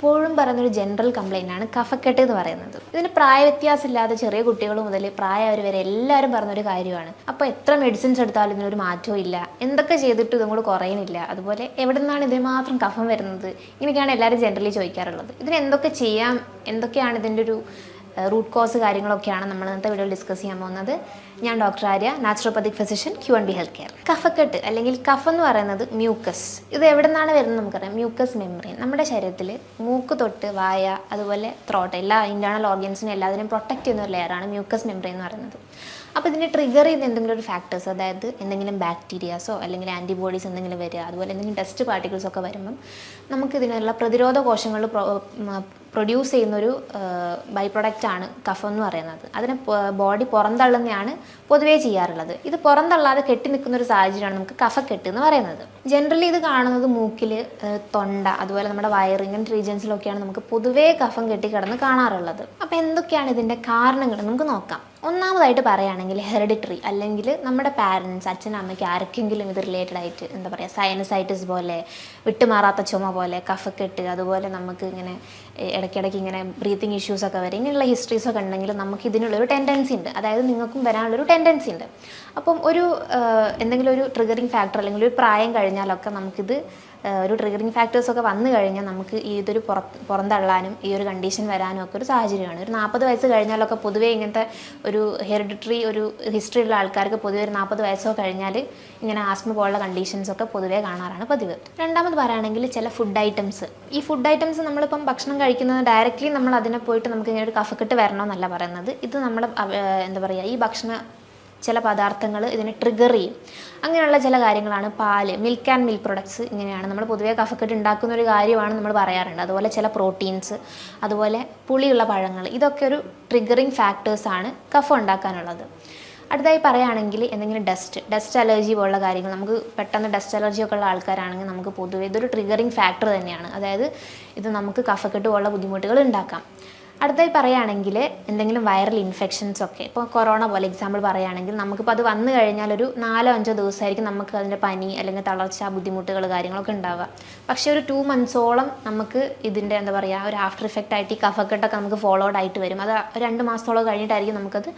എപ്പോഴും പറയുന്നൊരു general complaint ആണ് കഫക്കെട്ട് എന്ന് പറയുന്നത്. ഇതിന് പ്രായവ്യത്യാസമില്ലാതെ ചെറിയ കുട്ടികൾ മുതൽ പ്രായവർ വരെ എല്ലാവരും പറഞ്ഞൊരു കാര്യമാണ്. അപ്പോൾ എത്ര മെഡിസിൻസ് എടുത്താലും ഇതിനൊരു മാറ്റവും ഇല്ല, എന്തൊക്കെ ചെയ്തിട്ടും ഇതും കൂടെ കുറയുന്നില്ല, അതുപോലെ എവിടെ നിന്നാണ് ഇതിന് മാത്രം കഫം വരുന്നത്, ഇങ്ങനെയൊക്കെയാണ് എല്ലാവരും ജനറലി ചോദിക്കാറുള്ളത്. ഇതിന് എന്തൊക്കെ ചെയ്യാം, എന്തൊക്കെയാണ് ഇതിൻ്റെ ഒരു റൂട്ട് കോസ് കാര്യങ്ങളൊക്കെയാണ് നമ്മൾ ഇന്നത്തെ വീഡിയോയിൽ ഡിസ്കസ് ചെയ്യാൻ പോകുന്നത്. ഞാൻ doctor Arya, naturopathic physician, Q&B health care. കഫക്കെട്ട് അല്ലെങ്കിൽ കഫ് എന്ന് പറയുന്നത് മ്യൂക്കസ്. ഇത് എവിടെ നിന്നാണ് വരുന്നത് നമുക്കറിയാം. മ്യൂക്കസ് മെംബ്രെയിൻ നമ്മുടെ ശരീരത്തിൽ മൂക്ക് തൊട്ട് വായ അതുപോലെ ത്രോട്ട് എല്ലാ ഇൻറ്റേർണൽ ഓർഗൻസിനും എല്ലാത്തിനും പ്രൊട്ടക്റ്റ് ചെയ്യുന്ന ഒരു ലെയറാണ് മ്യൂക്കസ് മെംബ്രെയിൻ എന്ന് പറയുന്നത്. അപ്പോൾ ഇതിനെ ട്രിഗർ ചെയ്യുന്ന എന്തെങ്കിലും ഒരു ഫാക്ടേഴ്സ്, അതായത് എന്തെങ്കിലും ബാക്ടീരിയാസോ അല്ലെങ്കിൽ ആൻറ്റിബോഡീസ് എന്തെങ്കിലും വരിക, അതുപോലെ എന്തെങ്കിലും ഡസ്റ്റ് പാർട്ടിക്കിൾസ് ഒക്കെ വരുമ്പം നമുക്ക് ഇതിനുള്ള പ്രതിരോധ കോശങ്ങൾ പ്രൊഡ്യൂസ് ചെയ്യുന്നൊരു ബൈ പ്രൊഡക്റ്റാണ് കഫം എന്ന് പറയുന്നത്. അതിനെ ബോഡി പുറന്തള്ളുന്നതാണ് പൊതുവേ ചെയ്യാറുള്ളത്. ഇത് പുറന്തള്ളാതെ കെട്ടി നിൽക്കുന്ന ഒരു സാഹചര്യമാണ് നമുക്ക് കഫക്കെട്ട് എന്ന് പറയുന്നത്. ജനറലി ഇത് കാണുന്നത് മൂക്കിൽ, തൊണ്ട, അതുപോലെ നമ്മുടെ വയറ്, ഇങ്ങനത്തെ റീജിയൻസിലൊക്കെയാണ് നമുക്ക് പൊതുവേ കഫം കെട്ടിക്കിടന്ന് കാണാറുള്ളത്. അപ്പോൾ എന്തൊക്കെയാണ് ഇതിൻ്റെ കാരണങ്ങൾ നമുക്ക് നോക്കാം. ഒന്നാമതായിട്ട് പറയുകയാണെങ്കിൽ ഹെറിഡിറ്ററി, അല്ലെങ്കിൽ നമ്മുടെ പാരൻസ്, അച്ഛനും അമ്മയ്ക്ക് ആർക്കെങ്കിലും ഇത് റിലേറ്റഡ് ആയിട്ട് എന്താ പറയുക സൈനസൈറ്റിസ് പോലെ, വിട്ടുമാറാത്ത ചുമ പോലെ, കഫക്കെട്ട്, അതുപോലെ നമുക്ക് ഇങ്ങനെ ഇടയ്ക്കിടയ്ക്ക് ഇങ്ങനെ ബ്രീത്തിങ് ഇഷ്യൂസൊക്കെ വരും, ഇങ്ങനെയുള്ള ഹിസ്റ്ററീസൊക്കെ ഉണ്ടെങ്കിൽ നമുക്ക് ഇതിനുള്ളൊരു ടെൻഡൻസി ഉണ്ട്, അതായത് നിങ്ങൾക്കും വരാനുള്ളൊരു ടെൻഡൻസി ഉണ്ട്. അപ്പം ഒരു എന്തെങ്കിലും ഒരു ട്രിഗറിങ് ഫാക്ടർ അല്ലെങ്കിൽ ഒരു പ്രായം കഴിഞ്ഞാലൊക്കെ നമുക്കിത് ഒരു ട്രിഗറിങ് ഫാക്ടേഴ്സൊക്കെ വന്നു കഴിഞ്ഞാൽ നമുക്ക് ഇതൊരു പുറന്തള്ളാനും ഈ ഒരു കണ്ടീഷൻ വരാനും ഒക്കെ ഒരു സാഹചര്യമാണ്. ഒരു 40 വയസ്സ് കഴിഞ്ഞാലൊക്കെ പൊതുവേ ഇങ്ങനത്തെ ഒരു ഹെറിഡിറ്ററി ഒരു ഹിസ്റ്ററി ഉള്ള ആൾക്കാർക്ക് പൊതുവേ ഒരു 40 വയസ്സോ കഴിഞ്ഞാൽ ഇങ്ങനെ ആസ്മ പോലുള്ള കണ്ടീഷൻസൊക്കെ പൊതുവേ കാണാറാണ് പതിവ്. രണ്ടാമത് പറയുകയാണെങ്കിൽ ചില ഫുഡ് ഐറ്റംസ്. ഈ ഫുഡ് ഐറ്റംസ് നമ്മളിപ്പം ഭക്ഷണം കഴിക്കുന്നത് ഡയറക്റ്റ്ലി നമ്മൾ അതിനെ പോയിട്ട് നമുക്ക് ഇങ്ങനെ ഒരു കഫക്കെട്ട് വരണമെന്നല്ല പറയുന്നത്. ഇത് നമ്മുടെ എന്താ പറയുക ഈ ചില പദാർത്ഥങ്ങൾ ഇതിനെ ട്രിഗർ ചെയ്യും. അങ്ങനെയുള്ള ചില കാര്യങ്ങളാണ് പാല്, മിൽക്ക് ആൻഡ് മിൽക്ക് പ്രൊഡക്ട്സ്. ഇങ്ങനെയാണ് നമ്മൾ പൊതുവേ കഫക്കെട്ട് ഉണ്ടാക്കുന്ന ഒരു കാര്യമാണ് നമ്മൾ പറയാറുണ്ട്. അതുപോലെ ചില പ്രോട്ടീൻസ്, അതുപോലെ പുളിയുള്ള പഴങ്ങൾ, ഇതൊക്കെ ഒരു ട്രിഗറിങ് ഫാക്ടേഴ്സാണ് കഫം ഉണ്ടാക്കാനുള്ളത്. അടുത്തായി പറയുകയാണെങ്കിൽ എന്തെങ്കിലും ഡസ്റ്റ് അലർജി പോലുള്ള കാര്യങ്ങൾ, നമുക്ക് പെട്ടെന്ന് ഡസ്റ്റ് അലർജി ഒക്കെ ഉള്ള ആൾക്കാരാണെങ്കിൽ നമുക്ക് പൊതുവേ ഇതൊരു ട്രിഗറിങ് ഫാക്ടർ തന്നെയാണ്. അതായത് ഇത് നമുക്ക് കഫക്കെട്ട് പോലുള്ള ബുദ്ധിമുട്ടുകൾ ഉണ്ടാക്കാം. അടുത്തായി പറയുകയാണെങ്കിൽ എന്തെങ്കിലും വൈറൽ ഇൻഫെക്ഷൻസ് ഒക്കെ, ഇപ്പോൾ കൊറോണ പോലെ എക്സാമ്പിൾ പറയുകയാണെങ്കിൽ നമുക്കിപ്പോൾ അത് വന്നു കഴിഞ്ഞാൽ ഒരു 4-5 ദിവസമായിരിക്കും നമുക്ക് അതിൻ്റെ പനി അല്ലെങ്കിൽ തളർച്ച, ബുദ്ധിമുട്ടുകൾ കാര്യങ്ങളൊക്കെ ഉണ്ടാവുക. പക്ഷേ ഒരു 2 മന്ത്സോളം നമുക്ക് ഇതിൻ്റെ എന്താ പറയുക ഒരു ആഫ്റ്റർ ഇഫക്റ്റ് ആയിട്ട് ഈ കഫക്കെട്ടൊക്കെ നമുക്ക് ഫോളോഡ് ആയിട്ട് വരും. അത് 2 മാസത്തോളം കഴിഞ്ഞിട്ടായിരിക്കും നമുക്കത്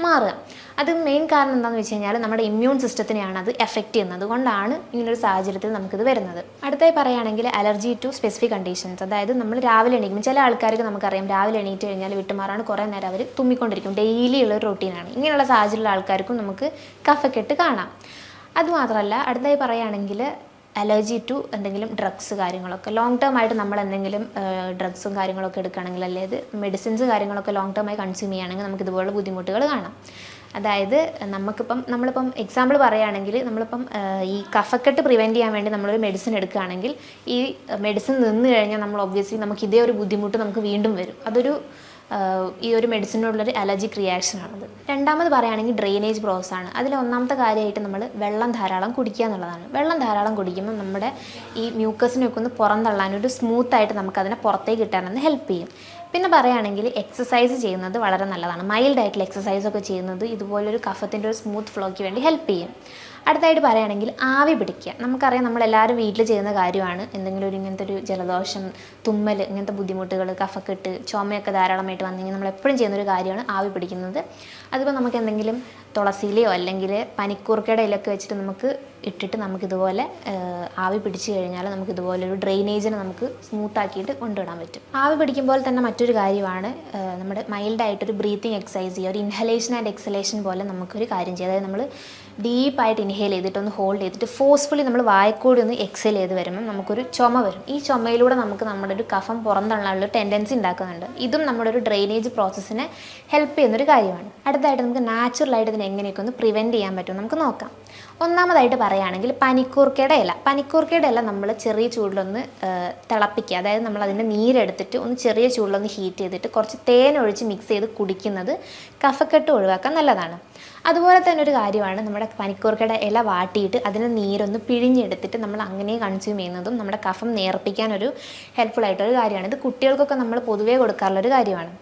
മാറുക. അത് മെയിൻ കാരണം എന്താണെന്ന് വെച്ച് കഴിഞ്ഞാൽ നമ്മുടെ ഇമ്മ്യൂൺ സിസ്റ്റത്തിനെയാണ് അത് എഫക്റ്റ് ചെയ്യുന്നത്. അതുകൊണ്ടാണ് ഇങ്ങനൊരു സാഹചര്യത്തിൽ നമുക്കിത് വരുന്നത്. അടുത്തായി പറയുകയാണെങ്കിൽ അലർജി ടു സ്പെസിഫിക് കണ്ടീഷൻസ്. അതായത് നമ്മൾ രാവിലെ എണീക്കും, ചില ആൾക്കാർക്ക് നമുക്കറിയാം രാവിലെ എണീറ്റ് കഴിഞ്ഞാൽ വിട്ടുമാറാണ് കുറേ നേരം അവർ തുമ്മിക്കൊണ്ടിരിക്കും, ഡെയിലി ഉള്ളൊരു റൊട്ടീനാണ്. ഇങ്ങനെയുള്ള സാഹചര്യമുള്ള ആൾക്കാർക്കും നമുക്ക് കഫക്കെട്ട് കാണാം. അതുമാത്രമല്ല അടുത്തായി പറയുകയാണെങ്കിൽ അലർജി ടു എന്തെങ്കിലും ഡ്രഗ്സ് കാര്യങ്ങളൊക്കെ, ലോങ് ടേം ആയിട്ട് നമ്മൾ എന്തെങ്കിലും ഡ്രഗ്സും കാര്യങ്ങളൊക്കെ എടുക്കുകയാണെങ്കിൽ, അല്ലെങ്കിൽ മെഡിസിൻസ് കാര്യങ്ങളൊക്കെ ലോങ് ടേം ആയി കൺസ്യൂം ചെയ്യുകയാണെങ്കിൽ നമുക്ക് ഇതുപോലുള്ള ബുദ്ധിമുട്ടുകൾ കാണാം. അതായത് നമ്മളിപ്പം എക്സാമ്പിൾ പറയുകയാണെങ്കിൽ നമ്മളിപ്പം ഈ കഫക്കെട്ട് പ്രിവെൻറ്റ് ചെയ്യാൻ വേണ്ടി നമ്മളൊരു മെഡിസിൻ എടുക്കുകയാണെങ്കിൽ ഈ മെഡിസിൻ നിന്ന് കഴിഞ്ഞാൽ നമ്മൾ ഒബ്വിയസ്ലി നമുക്ക് ഇതേ ഒരു ബുദ്ധിമുട്ട് നമുക്ക് വീണ്ടും വരും. അതൊരു ഈ ഒരു മെഡിസിനോടുള്ളൊരു അലർജിക് റിയാക്ഷനാണത്. രണ്ടാമത് പറയുകയാണെങ്കിൽ ഡ്രെയിനേജ് പ്രോസസ്സാണ്. അതിൽ ഒന്നാമത്തെ കാര്യമായിട്ട് നമ്മൾ വെള്ളം ധാരാളം കുടിക്കുക എന്നുള്ളതാണ്. വെള്ളം ധാരാളം കുടിക്കുമ്പോൾ നമ്മുടെ ഈ മ്യൂക്കസിനൊക്കെ ഒന്ന് പുറന്തള്ളാനൊരു സ്മൂത്തായിട്ട് നമുക്കതിനെ പുറത്തേക്ക് കിട്ടാനൊന്ന് ഹെൽപ്പ് ചെയ്യും. പിന്നെ പറയുകയാണെങ്കിൽ എക്സസൈസ് ചെയ്യുന്നത് വളരെ നല്ലതാണ്. മൈൽഡ് ആയിട്ടുള്ള എക്സസൈസൊക്കെ ചെയ്യുന്നത് ഇതുപോലൊരു കഫത്തിൻ്റെ ഒരു സ്മൂത്ത് ഫ്ലോയ്ക്ക് വേണ്ടി ഹെൽപ്പ് ചെയ്യും. അടുത്തായിട്ട് പറയുകയാണെങ്കിൽ ആവി പിടിക്കുക. നമുക്കറിയാം നമ്മളെല്ലാവരും വീട്ടിൽ ചെയ്യുന്ന കാര്യമാണ്. എന്തെങ്കിലും ഒരു ഇങ്ങനത്തെ ഒരു ജലദോഷം, തുമ്മൽ, ഇങ്ങനത്തെ ബുദ്ധിമുട്ടുകൾ, കഫക്കെട്ട്, ചുമയൊക്കെ ധാരാളമായിട്ട് വന്നെങ്കിൽ നമ്മളെപ്പോഴും ചെയ്യുന്നൊരു കാര്യമാണ് ആവി പിടിക്കുന്നത്. അതിപ്പോൾ നമുക്ക് എന്തെങ്കിലും തുളസിയിലയോ അല്ലെങ്കിൽ പനിക്കൂർക്കയുടെ ഇലയൊക്കെ വെച്ചിട്ട് നമുക്ക് ഇട്ടിട്ട് നമുക്കിതുപോലെ ആവി പിടിച്ചു കഴിഞ്ഞാൽ നമുക്കിതുപോലൊരു ഡ്രെയിനേജിനെ നമുക്ക് സ്മൂത്താക്കിയിട്ട് കൊണ്ടുവിടാൻ പറ്റും. ആവി പിടിക്കുമ്പോൾ തന്നെ മറ്റൊരു കാര്യമാണ് നമ്മുടെ മൈൽഡായിട്ടൊരു ബ്രീത്തിങ് എക്സസൈസ് ചെയ്യുക. ഒരു ഇൻഹലേഷൻ ആൻഡ് എക്സലേഷൻ പോലെ നമുക്കൊരു കാര്യം ചെയ്യുക. അതായത് നമ്മൾ ഡീപ്പായിട്ട് ഇൻഹേൽ ചെയ്തിട്ട് ഒന്ന് ഹോൾഡ് ചെയ്തിട്ട് ഫോഴ്സ്ഫുള്ളി നമ്മൾ വായക്കൂടി ഒന്ന് എക്സേൽ ചെയ്ത് വരുമ്പം നമുക്കൊരു ചുമ വരും. ഈ ചുമയിലൂടെ നമുക്ക് നമ്മുടെ ഒരു കഫം പുറന്തള്ളാനുള്ള ടെൻഡൻസി ഉണ്ടാക്കുന്നുണ്ട്. ഇതും നമ്മുടെ ഒരു ഡ്രെയിനേജ് പ്രോസസ്സിനെ ഹെൽപ്പ് ചെയ്യുന്നൊരു കാര്യമാണ്. അടുത്തായിട്ട് നമുക്ക് നാച്ചുറലായിട്ട് ഇതിനെ എങ്ങനെയൊക്കെ ഒന്ന് പ്രിവെൻറ്റ് ചെയ്യാൻ പറ്റും നമുക്ക് നോക്കാം. ഒന്നാമതായിട്ട് പറയുകയാണെങ്കിൽ പനിക്കൂർക്കയുടെ ഇല നമ്മൾ ചെറിയ ചൂടിലൊന്ന് തിളപ്പിക്കുക. അതായത് നമ്മൾ അതിൻ്റെ നീരെടുത്തിട്ട് ഒന്ന് ചെറിയ ചൂടിലൊന്ന് ഹീറ്റ് ചെയ്തിട്ട് കുറച്ച് തേനൊഴിച്ച് മിക്സ് ചെയ്ത് കുടിക്കുന്നത് കഫക്കെട്ട് ഒഴിവാക്കാൻ നല്ലതാണ്. അതുപോലെ തന്നെ ഒരു കാര്യമാണ് നമ്മുടെ പനിക്കൂർക്കയുടെ ഇല വാട്ടിയിട്ട് അതിന് നീരൊന്ന് പിഴിഞ്ഞെടുത്തിട്ട് നമ്മൾ അങ്ങനെ കൺസ്യൂം ചെയ്യുന്നതും നമ്മുടെ കഫം നേർപ്പിക്കാനൊരു ഹെൽപ്ഫുൾ ആയിട്ടൊരു കാര്യമാണ്. ഇത് കുട്ടികൾക്കൊക്കെ നമ്മൾ പൊതുവേ കൊടുക്കാറുള്ളൊരു കാര്യമാണ്.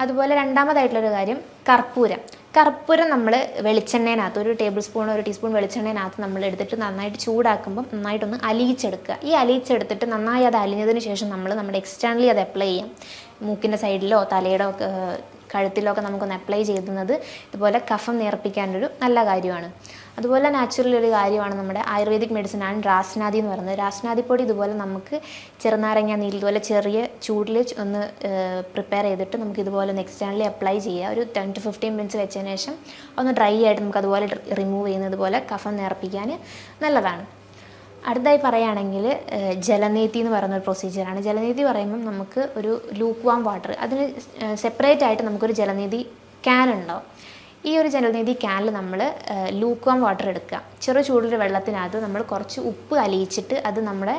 അതുപോലെ രണ്ടാമതായിട്ടുള്ളൊരു കാര്യം കർപ്പൂരം. കർപ്പൂരം നമ്മൾ വെളിച്ചെണ്ണേനകത്ത് ഒരു ടേബിൾ സ്പൂൺ ഒരു ടീസ്പൂൺ വെളിച്ചെണ്ണേനകത്ത് നമ്മൾ എടുത്തിട്ട് നന്നായിട്ട് ചൂടാക്കുമ്പം നന്നായിട്ടൊന്ന് അലിയിച്ചെടുക്കുക. ഈ അലിയിച്ചെടുത്തിട്ട് നന്നായി അത് അലിഞ്ഞതിന് ശേഷം നമ്മൾ നമ്മുടെ എക്സ്റ്റേണലി അത് അപ്ലൈ ചെയ്യാം. മൂക്കിൻ്റെ സൈഡിലോ തലയുടെ കഴുത്തിലോ ഒക്കെ നമുക്കൊന്ന് അപ്ലൈ ചെയ്യുന്നത് ഇതുപോലെ കഫം നേർപ്പിക്കാനൊരു നല്ല കാര്യമാണ്. അതുപോലെ നാച്ചുറൽ ഒരു കാര്യമാണ് നമ്മുടെ ആയുർവേദിക് മെഡിസിനാണ് രാസ്നാദി എന്ന് പറയുന്നത്. രാസ്നാദിപ്പൊടി ഇതുപോലെ നമുക്ക് ചെറുനാരങ്ങ നീര് ഇതുപോലെ ചെറിയ ചൂടിൽ ഒന്ന് പ്രിപ്പയർ ചെയ്തിട്ട് നമുക്ക് ഇതുപോലെ ഒന്ന് എക്സ്റ്റേണലി അപ്ലൈ ചെയ്യുക. ഒരു 10 to 15 മിനിറ്റ്സ് വെച്ചതിന് ശേഷം ഒന്ന് ഡ്രൈ ആയിട്ട് നമുക്ക് അതുപോലെ റിമൂവ് ചെയ്യുന്നത് പോലെ കഫം നേർപ്പിക്കാൻ നല്ലതാണ്. അടുത്തായി പറയുകയാണെങ്കിൽ ജലനീതി എന്ന് പറയുന്നൊരു പ്രൊസീജിയറാണ്. ജലനീതി പറയുമ്പം നമുക്ക് ഒരു ലൂക്ക് വാം വാട്ടർ, അതിന് സെപ്പറേറ്റ് ആയിട്ട് നമുക്കൊരു ജലനീതി ക്യാൻ ഉണ്ടാവും. ഈ ഒരു ജലനീതി ക്യാനിൽ നമ്മൾ ലൂക്ക് വാം വാട്ടർ എടുക്കുക. ചെറു ചൂടുള്ള വെള്ളത്തിനകത്ത് നമ്മൾ കുറച്ച് ഉപ്പ് അലിയിച്ചിട്ട് അത് നമ്മുടെ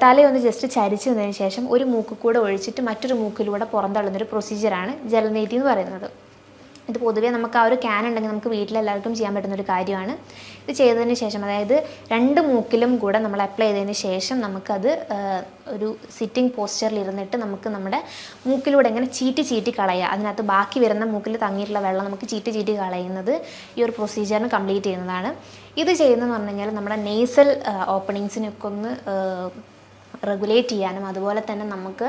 തലയൊന്ന് ജസ്റ്റ് ചരിച്ചതിന് ശേഷം ഒരു മൂക്കിൽ കൂടെ ഒഴിച്ചിട്ട് മറ്റൊരു മൂക്കിലൂടെ പുറന്തള്ളുന്നൊരു പ്രൊസീജിയറാണ് ജലനീതി എന്ന് പറയുന്നത്. ഇത് പൊതുവേ നമുക്ക് ആ ഒരു ക്യാൻ ഉണ്ടെങ്കിൽ നമുക്ക് വീട്ടിലെല്ലാവർക്കും ചെയ്യാൻ പറ്റുന്നൊരു കാര്യമാണ്. ഇത് ചെയ്തതിന് ശേഷം, അതായത് 2 മൂക്കിലും കൂടെ നമ്മൾ അപ്ലൈ ചെയ്തതിന് ശേഷം നമുക്കത് ഒരു സിറ്റിംഗ് പോസ്ചറിൽ ഇരുന്നിട്ട് നമുക്ക് നമ്മുടെ മൂക്കിലൂടെ ഇങ്ങനെ ചീറ്റി കളയുക. അതിനകത്ത് ബാക്കി വരുന്ന മൂക്കിൽ തങ്ങിയിട്ടുള്ള വെള്ളം നമുക്ക് ചീറ്റി കളയുന്നത് ഈ ഒരു പ്രൊസീജിയറിന് കംപ്ലീറ്റ് ചെയ്യുന്നതാണ്. ഇത് ചെയ്യുന്നതെന്ന് പറഞ്ഞു കഴിഞ്ഞാൽ നമ്മുടെ നേസൽ ഓപ്പണിങ്സിനൊക്കെ ഒന്ന് റെഗുലേറ്റ് ചെയ്യാനും അതുപോലെ തന്നെ നമുക്ക്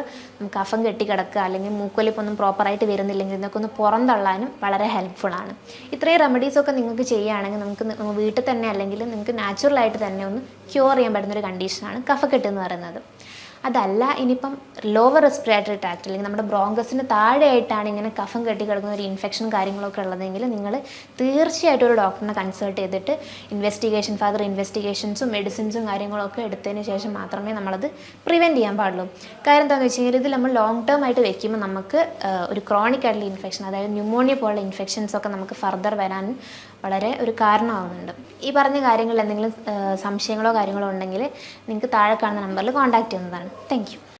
കഫം കെട്ടിക്കിടക്കുക അല്ലെങ്കിൽ മൂക്കൊലിപ്പൊന്നും പ്രോപ്പറായിട്ട് വരുന്നില്ലെങ്കിൽ ഇതൊക്കെ ഒന്ന് പുറന്തള്ളാനും വളരെ ഹെൽപ്ഫുള്ളാണ്. ഇത്രയും റെമഡീസൊക്കെ നിങ്ങൾക്ക് ചെയ്യുകയാണെങ്കിൽ നമുക്ക് വീട്ടിൽ തന്നെ അല്ലെങ്കിൽ നിങ്ങൾക്ക് നാച്ചുറലായിട്ട് തന്നെ ഒന്ന് ക്യൂർ ചെയ്യാൻ പറ്റുന്നൊരു കണ്ടീഷനാണ് കഫക്കെട്ട് എന്ന് പറയുന്നത്. അതല്ല ഇനിയിപ്പം ലോവർ റെസ്പിറേറ്ററി ട്രാക്ട് അല്ലെങ്കിൽ നമ്മുടെ ബ്രോങ്കസിന് താഴെയായിട്ടാണ് ഇങ്ങനെ കഫം കെട്ടിക്കിടക്കുന്ന ഒരു ഇൻഫെക്ഷൻ കാര്യങ്ങളൊക്കെ ഉള്ളതെങ്കിൽ നിങ്ങൾ തീർച്ചയായിട്ടും ഒരു ഡോക്ടറിനെ കൺസൾട്ട് ചെയ്തിട്ട് ഫർദർ ഇൻവെസ്റ്റിഗേഷൻസും മെഡിസിൻസും കാര്യങ്ങളൊക്കെ എടുത്തതിന് ശേഷം മാത്രമേ നമ്മളത് പ്രിവെൻറ്റ് ചെയ്യാൻ പാടുള്ളൂ. കാര്യം എന്താണെന്ന് വെച്ച് കഴിഞ്ഞാൽ ഇത് നമ്മൾ ലോങ് ടേം ആയിട്ട് വെക്കുമ്പോൾ നമുക്ക് ഒരു ക്രോണിക് ആയിട്ടുള്ള ഇൻഫെക്ഷൻ, അതായത് ന്യൂമോണിയ പോലുള്ള ഇൻഫെക്ഷൻസൊക്കെ നമുക്ക് ഫർദർ വരാൻ വളരെ ഒരു കാരണമാകുന്നുണ്ട്. ഈ പറഞ്ഞ കാര്യങ്ങളിൽ എന്തെങ്കിലും സംശയങ്ങളോ കാര്യങ്ങളോ ഉണ്ടെങ്കിൽ നിങ്ങൾക്ക് താഴെ കാണുന്ന നമ്പറിൽ കോൺടാക്റ്റ് ചെയ്യുന്നതാണ്. Thank you.